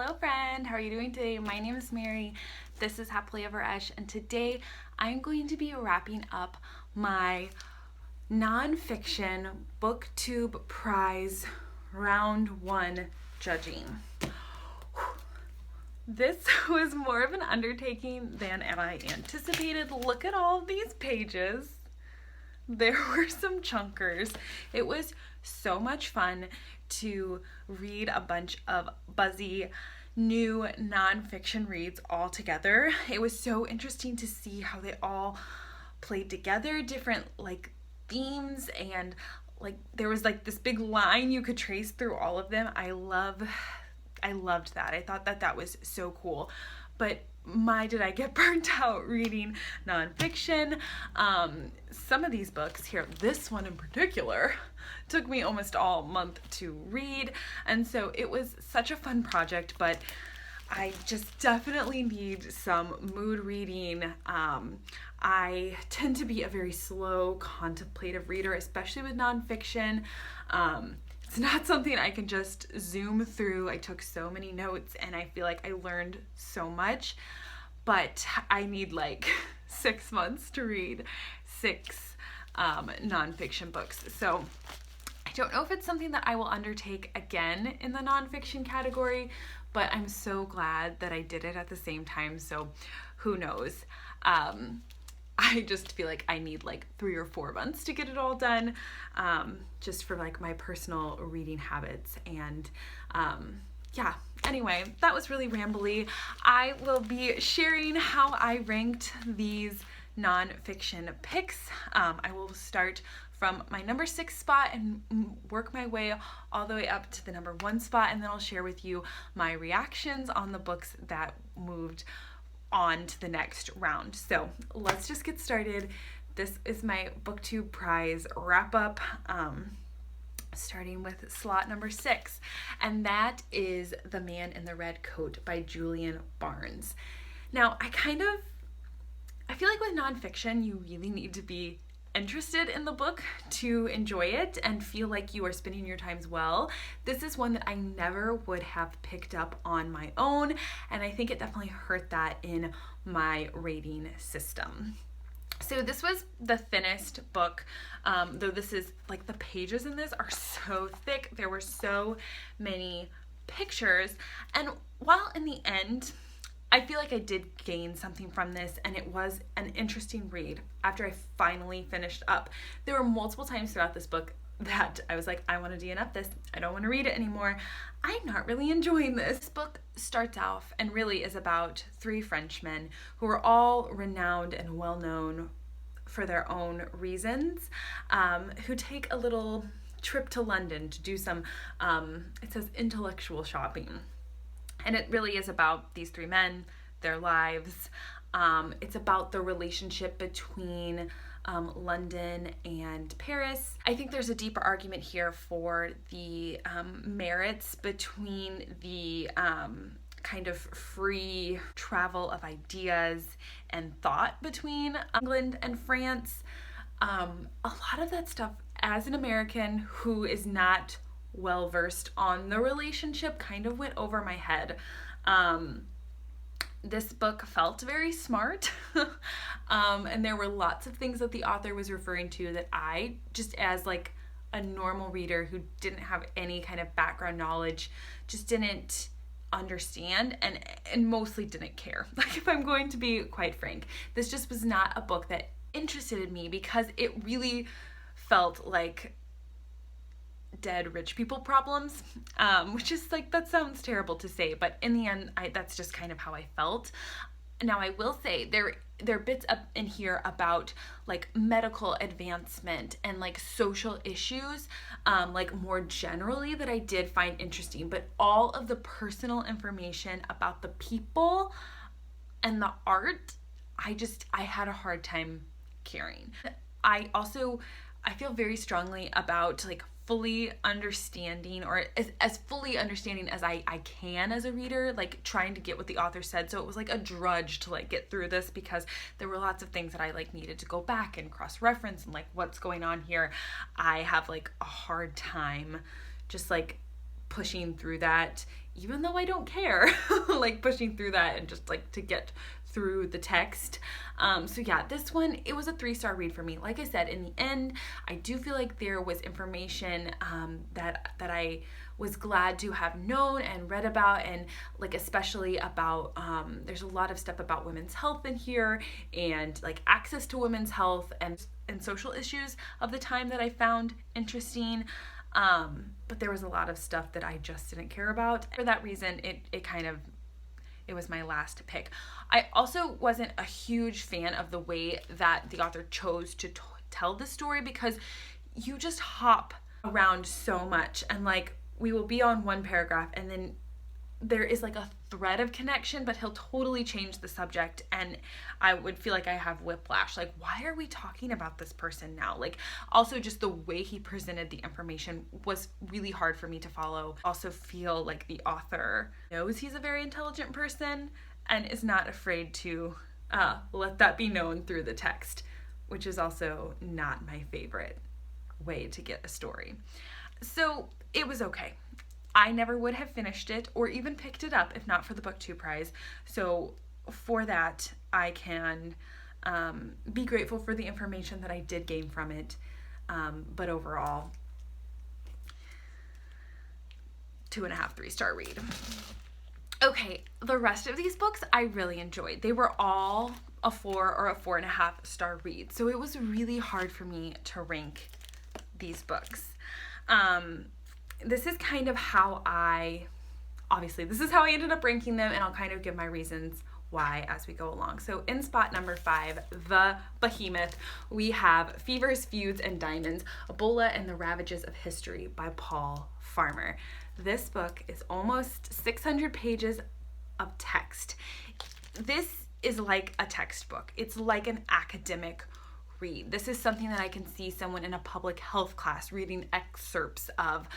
Hello friend, how are you doing today? My name is Mary, this is Happilyeveresch, and today I'm going to be wrapping up my nonfiction BookTube Prize Round 1 judging. This was more of an undertaking than I anticipated. Look at all these pages. There were some chunkers. It was so much fun to read a bunch of buzzy new nonfiction reads all together. It was so interesting to see how they all played together, different themes, and there was this big line you could trace through all of them. I loved that. I thought that was so cool. But my, did I get burnt out reading nonfiction. Some of these books here, this one in particular, took me almost all month to read. And so it was such a fun project, but I just definitely need some mood reading. I tend to be a very slow, contemplative reader, especially with nonfiction. It's not something I can just zoom through. I took so many notes and I feel like I learned so much, but I need 6 months to read 6 nonfiction books. So I don't know if it's something that I will undertake again in the nonfiction category, but I'm so glad that I did it at the same time. So who knows? I just feel like I need 3 or 4 months to get it all done, just for my personal reading habits. And yeah, anyway, that was really rambly. I will be sharing how I ranked these nonfiction picks. I will start from my number 6 spot and work my way all the way up to the number 1 spot, and then I'll share with you my reactions on the books that moved on to the next round. So let's just get started. This is my BookTube Prize wrap up, starting with slot number 6, and that is The Man in the Red Coat by Julian Barnes. Now, I feel like with nonfiction, you really need to be interested in the book to enjoy it and feel like you are spending your times well. This is one that I never would have picked up on my own, and I think it definitely hurt that in my rating system. So this was the thinnest book, though this is the pages in this are so thick. There were so many pictures, and while in the end I feel like I did gain something from this, and it was an interesting read after I finally finished up. There were multiple times throughout this book that I was like, I want to DNF this. I don't want to read it anymore. I'm not really enjoying this. This book starts off and really is about 3 Frenchmen who are all renowned and well-known for their own reasons, who take a little trip to London to do some, it says intellectual shopping. And it really is about these 3 men, their lives. It's about the relationship between London and Paris. I think there's a deeper argument here for the merits between the kind of free travel of ideas and thought between England and France. A lot of that stuff, as an American who is not well versed on the relationship, kind of went over my head. This book felt very smart, and there were lots of things that the author was referring to that I, just as a normal reader who didn't have any kind of background knowledge, just didn't understand and mostly didn't care. If I'm going to be quite frank, this just was not a book that interested me because it really felt like dead rich people problems, which is that sounds terrible to say, but in the end that's just kind of how I felt. Now I will say there are bits up in here about medical advancement and social issues, more generally, that I did find interesting, but all of the personal information about the people and the art, I had a hard time carrying. I feel very strongly about fully understanding, or as fully understanding as I can as a reader, trying to get what the author said. So it was a drudge to get through this because there were lots of things that I needed to go back and cross-reference and what's going on here. I have a hard time just pushing through that, even though I don't care, like pushing through that and just like to get through the text. So yeah, this one, it was a 3-star read for me. Like I said, in the end, I do feel like there was information that I was glad to have known and read about, and like especially about there's a lot of stuff about women's health in here, and like access to women's health and social issues of the time that I found interesting. But there was a lot of stuff that I just didn't care about. For that reason, it was my last pick. I also wasn't a huge fan of the way that the author chose to tell the story, because you just hop around so much, and like we will be on one paragraph and then there is like a thread of connection, but he'll totally change the subject, and I would feel like I have whiplash. Like, why are we talking about this person now? Like, also just the way he presented the information was really hard for me to follow. Also feel like the author knows he's a very intelligent person and is not afraid to let that be known through the text, which is also not my favorite way to get a story. So it was okay. I never would have finished it or even picked it up if not for the BookTube Prize. So for that, I can be grateful for the information that I did gain from it. But overall, 2.5, 3-star read. Okay, the rest of these books I really enjoyed. They were all a 4 or a 4.5-star read. So it was really hard for me to rank these books. This is kind of how this is how I ended up ranking them, and I'll kind of give my reasons why as we go along. So in spot number 5, the behemoth, we have Fevers, Feuds, and Diamonds, Ebola and the Ravages of History by Paul Farmer. This book is almost 600 pages of text. This is like a textbook. It's like an academic read. This is something that I can see someone in a public health class reading excerpts of.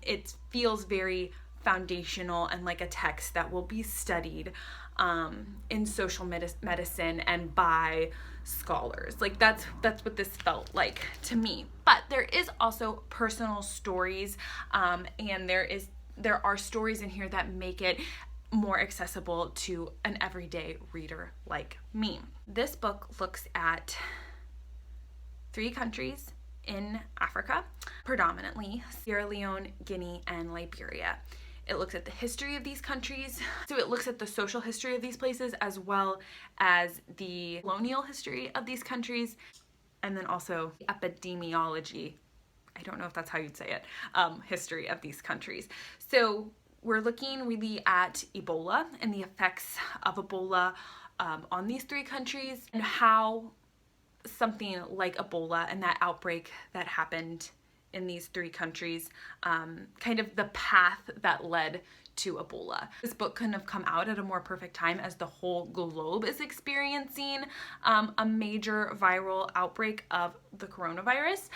It feels very foundational and like a text that will be studied in social medicine and by scholars. Like that's what this felt like to me. But there is also personal stories, and there are stories in here that make it more accessible to an everyday reader like me. This book looks at 3 countries in Africa, predominantly Sierra Leone, Guinea, and Liberia. It looks at the history of these countries. So it looks at the social history of these places as well as the colonial history of these countries, and then also the epidemiology, I don't know if that's how you'd say it, history of these countries. So we're looking really at Ebola and the effects of Ebola on these 3 countries, and how something like Ebola and that outbreak that happened in these 3 countries, kind of the path that led to Ebola. This book couldn't have come out at a more perfect time, as the whole globe is experiencing a major viral outbreak of the coronavirus.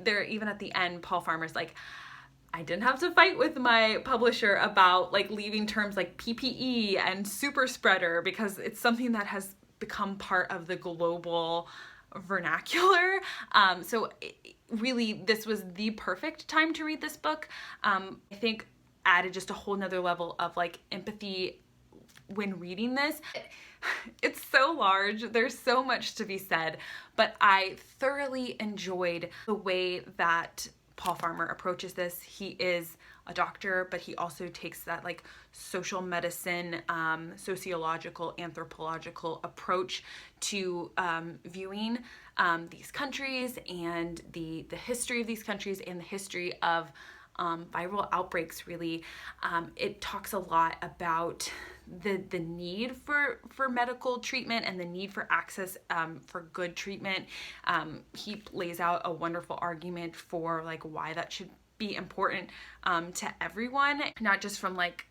There, even at the end, Paul Farmer's like, I didn't have to fight with my publisher about like leaving terms like PPE and super spreader, because it's something that has become part of the global vernacular. So really, this was the perfect time to read this book. I think added just a whole nother level of like empathy when reading this. It's so large, there's so much to be said, but I thoroughly enjoyed the way that Paul Farmer approaches this. He is a doctor, but he also takes that like social medicine, sociological, anthropological approach to viewing these countries and the history of these countries and the history of viral outbreaks. Really, it talks a lot about the need for medical treatment and the need for access for good treatment. He lays out a wonderful argument for like why that should be important to everyone, not just from like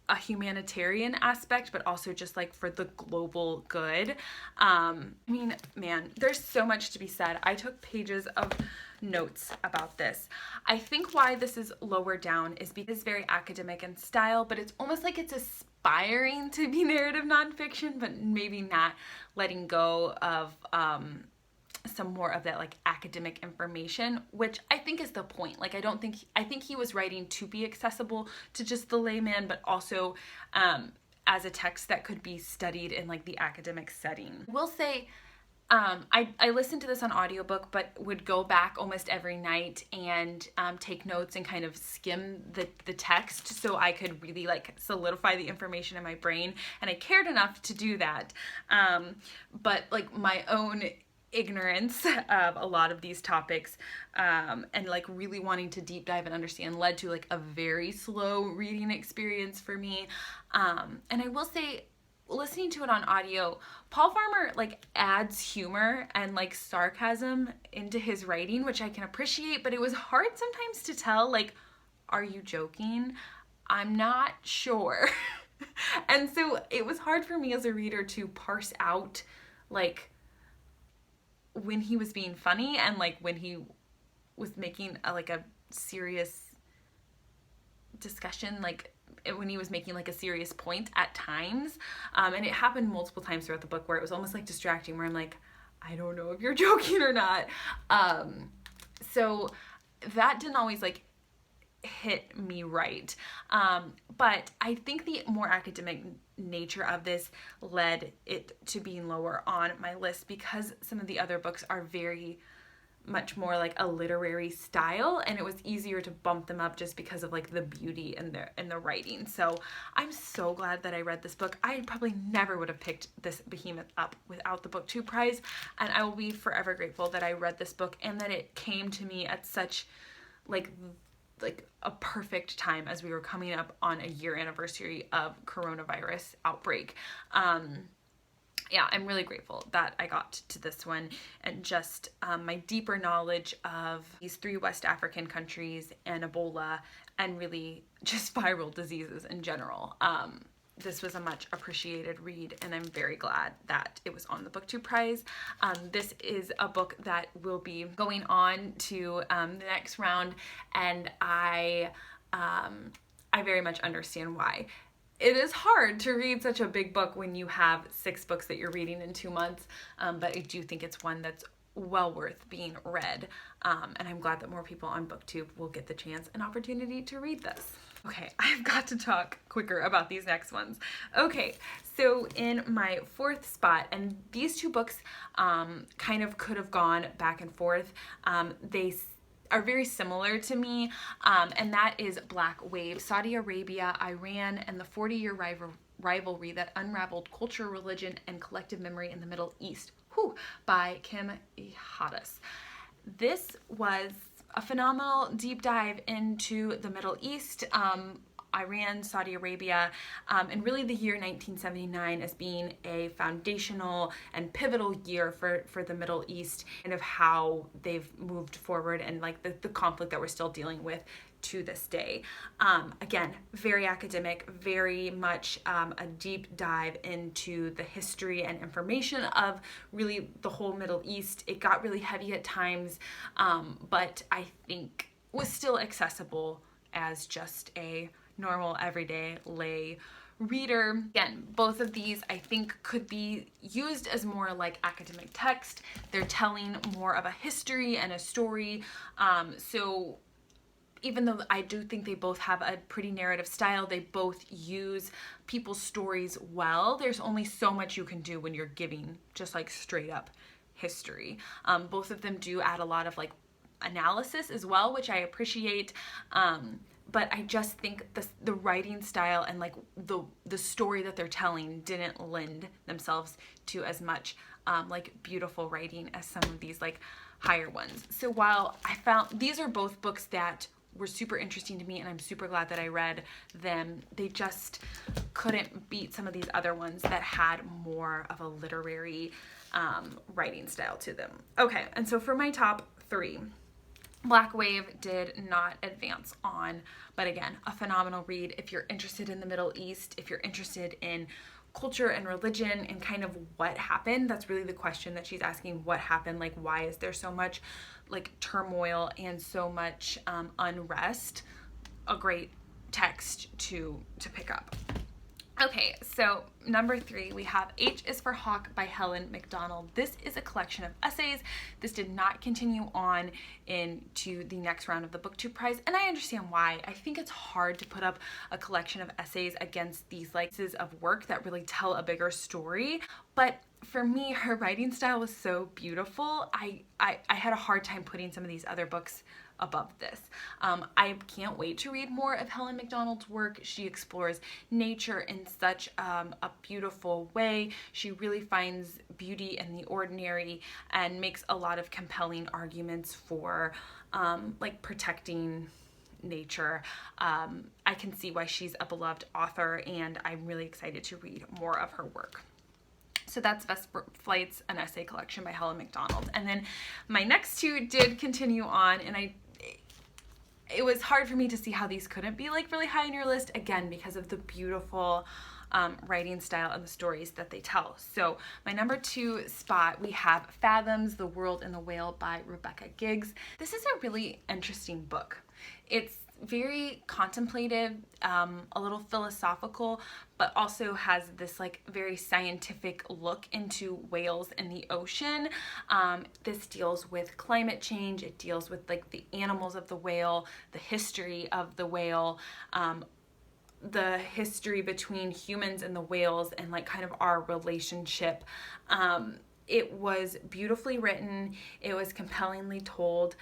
a humanitarian aspect, but also just like for the global good. I mean, man, there's so much to be said. I took pages of notes about this. I think why this is lower down is because it's very academic in style, but it's almost like it's aspiring to be narrative nonfiction, but maybe not letting go of some more of that like academic information, which I think is the point. Like, I think he was writing to be accessible to just the layman, but also as a text that could be studied in like the academic setting. I will say, I listened to this on audiobook, but would go back almost every night and take notes and kind of skim the text so I could really like solidify the information in my brain. And I cared enough to do that. But like my own ignorance of a lot of these topics and like really wanting to deep dive and understand led to like a very slow reading experience for me. And I will say, listening to it on audio, Paul Farmer like adds humor and like sarcasm into his writing, which I can appreciate, but it was hard sometimes to tell, like, are you joking? I'm not sure. And so it was hard for me as a reader to parse out like when he was being funny and like when he was making a serious discussion, like when he was making like a serious point at times. And it happened multiple times throughout the book where it was almost like distracting, where I'm like, I don't know if you're joking or not. So that didn't always like hit me right. But I think the more academic nature of this led it to being lower on my list, because some of the other books are very much more like a literary style, and it was easier to bump them up just because of like the beauty in the writing. So I'm so glad that I read this book. I probably never would have picked this behemoth up without the BookTube Prize, and I will be forever grateful that I read this book and that it came to me at such like a perfect time as we were coming up on a year anniversary of coronavirus outbreak. Yeah, I'm really grateful that I got to this one, and just my deeper knowledge of these 3 West African countries and Ebola and really just viral diseases in general. This was a much appreciated read, and I'm very glad that it was on the BookTube Prize. This is a book that will be going on to the next round, and I very much understand why. It is hard to read such a big book when you have 6 books that you're reading in 2 months, but I do think it's one that's well worth being read, and I'm glad that more people on BookTube will get the chance and opportunity to read this. Okay, I've got to talk quicker about these next ones. Okay, so in my 4th spot, and these 2 books kind of could have gone back and forth. They are very similar to me, and that is Black Wave, Saudi Arabia, Iran, and the 40-year rivalry that unraveled culture, religion, and collective memory in the Middle East, by Kim Hadas. This was a phenomenal deep dive into the Middle East, Iran, Saudi Arabia, and really the year 1979 as being a foundational and pivotal year for the Middle East, and of how they've moved forward and like the conflict that we're still dealing with to this day. Again, very academic, very much a deep dive into the history and information of really the whole Middle East. It got really heavy at times, but I think was still accessible as just a normal, everyday lay reader. Again, both of these I think could be used as more like academic text. They're telling more of a history and a story. So even though I do think they both have a pretty narrative style, they both use people's stories well. There's only so much you can do when you're giving just like straight up history. Both of them do add a lot of like analysis as well, which I appreciate. But I just think the writing style and like the story that they're telling didn't lend themselves to as much like beautiful writing as some of these like higher ones. So while I found these are both books that were super interesting to me, and I'm super glad that I read them, they just couldn't beat some of these other ones that had more of a literary writing style to them. Okay, and so for my top 3, Black Wave did not advance on, but again, a phenomenal read if you're interested in the Middle East, if you're interested in culture and religion and kind of what happened. That's really the question that she's asking, what happened, like why is there so much like turmoil and so much unrest. A great text to pick up. Okay, so number 3, we have H is for Hawk by Helen McDonald. This is a collection of essays. This did not continue on into the next round of the BookTube Prize, and I understand why. I think it's hard to put up a collection of essays against these pieces of work that really tell a bigger story, but for me, her writing style was so beautiful. I had a hard time putting some of these other books above this. I can't wait to read more of Helen McDonald's work. She explores nature in such a beautiful way. She really finds beauty in the ordinary and makes a lot of compelling arguments for like protecting nature. I can see why she's a beloved author, and I'm really excited to read more of her work. So that's Vesper Flights, an essay collection by Helen McDonald. And then my next 2 did continue on, and it was hard for me to see how these couldn't be like really high on your list, again, because of the beautiful writing style and the stories that they tell. So my number 2 spot, we have Fathoms, The World and the Whale by Rebecca Giggs. This is a really interesting book. It's very contemplative, a little philosophical, but also has this like very scientific look into whales in the ocean. This deals with climate change. It deals with like the animals of the whale, the history of the whale, the history between humans and the whales, and like kind of our relationship. It was beautifully written. It was compellingly told.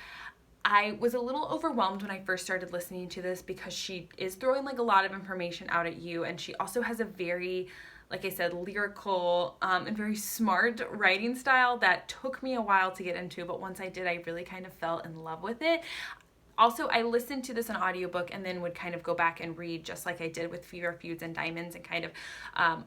I was a little overwhelmed when I first started listening to this because she is throwing like a lot of information out at you, and she also has a very, like I said, lyrical and very smart writing style that took me a while to get into, but once I did, I really kind of fell in love with it. Also, I listened to this in audiobook and then would kind of go back and read just like I did with Fever, Feuds, and Diamonds, and kind of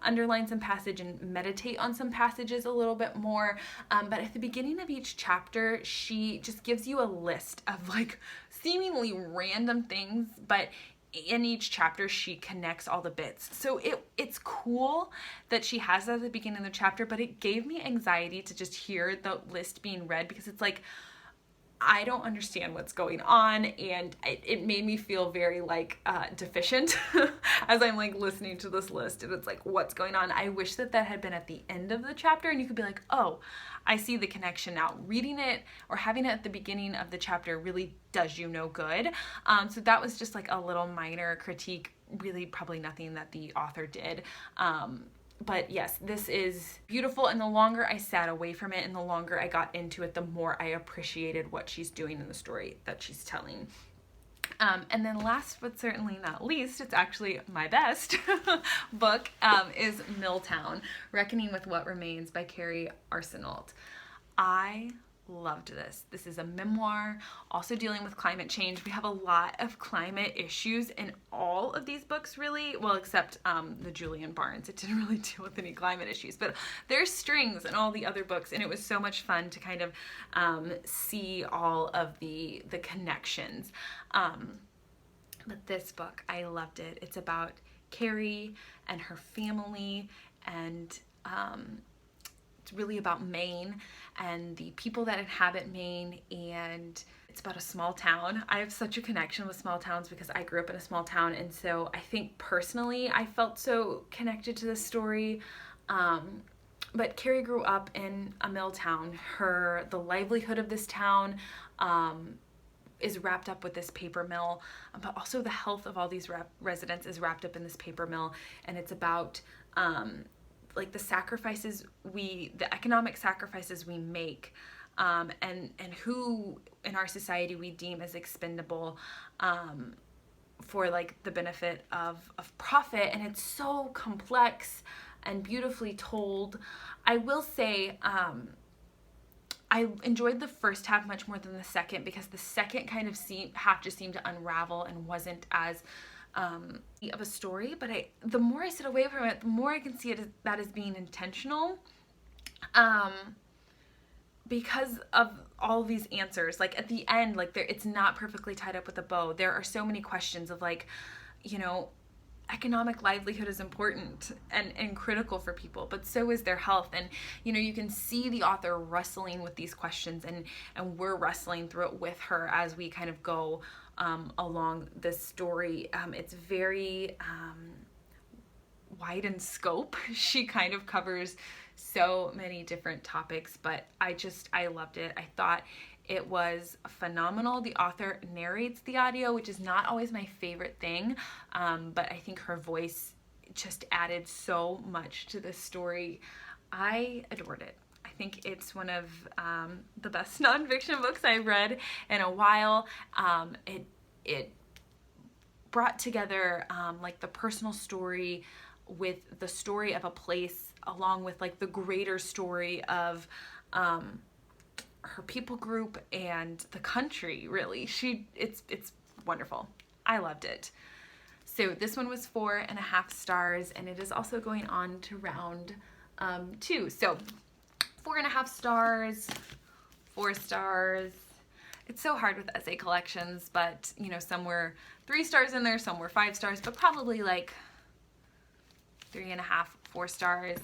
underline some passage and meditate on some passages a little bit more. But at the beginning of each chapter, she just gives you a list of like seemingly random things, but in each chapter she connects all the bits. So it's cool that she has that at the beginning of the chapter, but it gave me anxiety to just hear the list being read, because it's like, I don't understand what's going on, and it made me feel very like deficient as I'm like listening to this list, and it's like, what's going on? I wish that had been at the end of the chapter and you could be like, oh, I see the connection now. Reading it or having it at the beginning of the chapter really does you no good. So that was just like a little minor critique, really probably nothing that the author did. But yes, this is beautiful, and the longer I sat away from it and the longer I got into it, the more I appreciated what she's doing in the story that she's telling. And then last but certainly not least, it's actually my best book, is Milltown, Reckoning with What Remains by Carrie Arsenault. I loved this. This is a memoir, also dealing with climate change. We have a lot of climate issues in all of these books, really. Well, except the Julian Barnes. It didn't really deal with any climate issues, but there's strings in all the other books, and it was so much fun to kind of see all of the connections. But this book, I loved it. It's about Carrie and her family, and it's really about Maine and the people that inhabit Maine, and it's about a small town. I have such a connection with small towns because I grew up in a small town, and so I think personally I felt so connected to this story. But Carrie grew up in a mill town. The livelihood of this town is wrapped up with this paper mill, but also the health of all these residents is wrapped up in this paper mill, and it's about like the economic sacrifices we make, and who in our society we deem as expendable for like the benefit of profit. And it's so complex and beautifully told. I will say I enjoyed the first half much more than the second, because the second kind of half just seemed to unravel and wasn't as of a story. But the more I sit away from it, the more I can see that as being intentional, because of all of these answers. Like at the end, like it's not perfectly tied up with a bow. There are so many questions of like, you know, economic livelihood is important and critical for people, but so is their health. And you know, you can see the author wrestling with these questions, and we're wrestling through it with her as we kind of go along this story. It's very wide in scope. She kind of covers so many different topics, but I loved it. I thought it was phenomenal. The author narrates the audio, which is not always my favorite thing, but I think her voice just added so much to this story. I adored it. I think it's one of the best nonfiction books I've read in a while. It brought together like the personal story with the story of a place, along with like the greater story of her people group and the country. Really, it's wonderful. I loved it. So this one was 4.5 stars, and it is also going on to round 2. So 4.5 stars, 4 stars. It's so hard with essay collections, but you know, some were 3 stars in there, some were 5 stars, but probably like 3.5, 4 stars.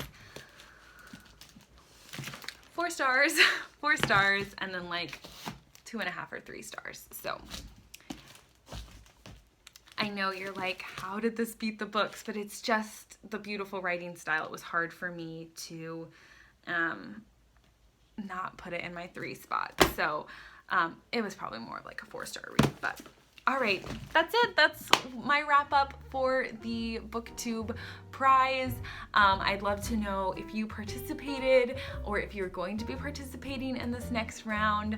4 stars, 4 stars, and then like 2.5 or 3 stars. So I know you're like, how did this beat the books? But it's just the beautiful writing style. It was hard for me to not put it in my 3 spot. So it was probably more of like a 4-star read. But all right, that's it. That's my wrap up for the BookTube Prize. I'd love to know if you participated or if you're going to be participating in this next round.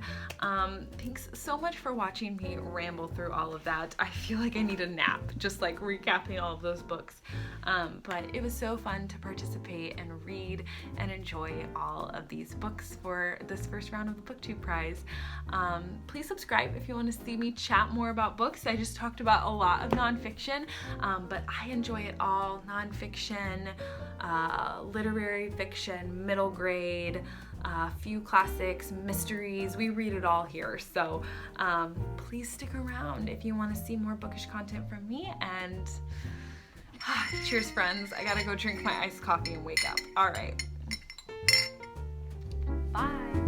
Thanks so much for watching me ramble through all of that. I feel like I need a nap, just like recapping all of those books. But it was so fun to participate and read and enjoy all of these books for this first round of the BookTube Prize. Please subscribe if you want to see me chat more about books. I just talked about a lot of nonfiction, but I enjoy it all. Nonfiction, literary fiction, middle grade, a few classics, mysteries. We read it all here. So please stick around if you want to see more bookish content from me. And cheers, friends. I gotta go drink my iced coffee and wake up. All right. Bye.